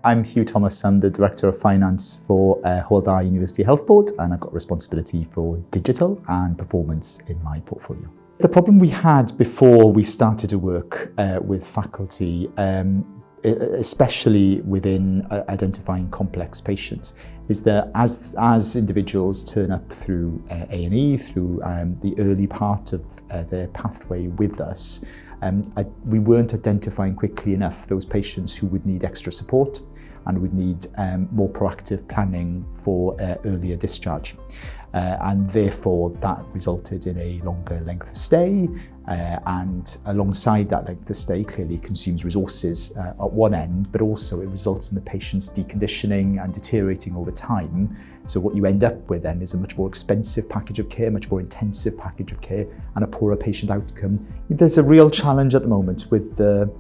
I'm Hugh Thomas. I'm the Director of Finance for Hywel University Health Board, and I've got responsibility for digital and performance in my portfolio. The problem we had before we started to work with faculty, especially within identifying complex patients, is that as individuals turn up through A&E, through the early part of their pathway with us, we weren't identifying quickly enough those patients who would need extra support and would need more proactive planning for earlier discharge. And therefore that resulted in a longer length of stay, and alongside that length of stay clearly consumes resources at one end, but also it results in the patient's deconditioning and deteriorating over time. So what you end up with then is a much more expensive package of care, much more intensive package of care, and a poorer patient outcome. There's a real challenge at the moment with the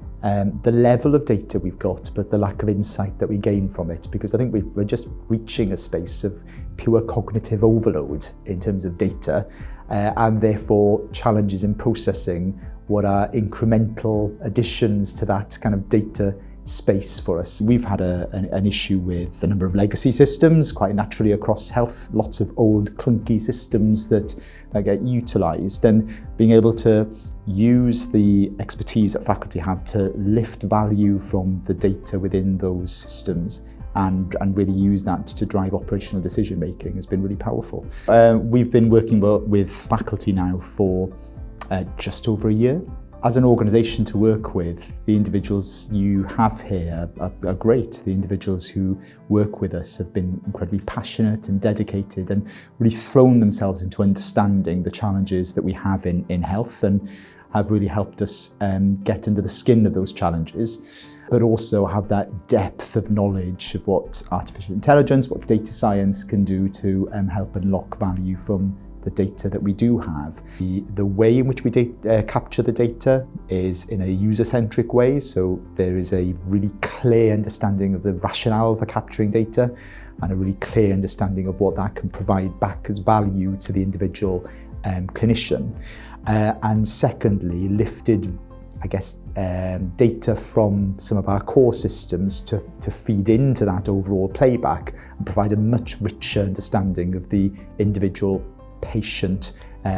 level of data we've got, but the lack of insight that we gain from it, because I think we're just reaching a space of pure cognitive overload in terms of data, and therefore challenges in processing what are incremental additions to that kind of data space for us. We've had an issue with the number of legacy systems, quite naturally across health, lots of old clunky systems that get utilised, and being able to use the expertise that faculty have to lift value from the data within those systems and really use that to drive operational decision making has been really powerful. We've been working with faculty now for just over a year. As an organisation to work with, the individuals you have here are great. The individuals who work with us have been incredibly passionate and dedicated and really thrown themselves into understanding the challenges that we have in health, and have really helped us get under the skin of those challenges, but also have that depth of knowledge of what artificial intelligence, what data science can do to help unlock value from the data that we do have. The way in which we capture the data is in a user-centric way, so there is a really clear understanding of the rationale for capturing data and a really clear understanding of what that can provide back as value to the individual clinician. And secondly, lifted, data from some of our core systems to feed into that overall playback and provide a much richer understanding of the individual patient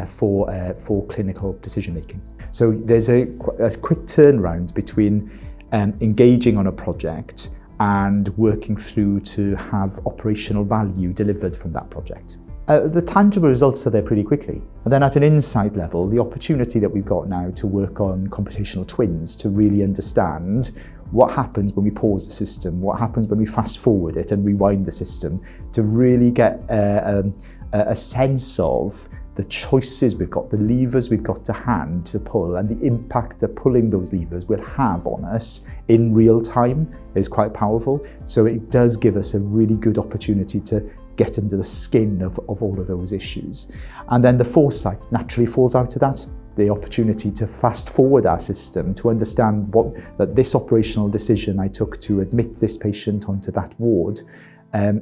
for clinical decision making. So there's a quick turnaround between engaging on a project and working through to have operational value delivered from that project. The tangible results are there pretty quickly. And then at an insight level, the opportunity that we've got now to work on computational twins to really understand what happens when we pause the system, what happens when we fast forward it and rewind the system, to really get a sense of the choices we've got, the levers we've got to hand to pull, and the impact that pulling those levers will have on us in real time is quite powerful. So it does give us a really good opportunity to get under the skin of all of those issues. And then the foresight naturally falls out of that. The opportunity to fast forward our system, to understand that this operational decision I took to admit this patient onto that ward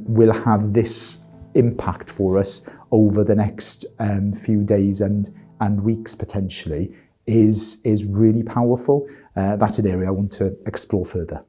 will have this impact for us over the next few days and weeks potentially is really powerful. That's an area I want to explore further.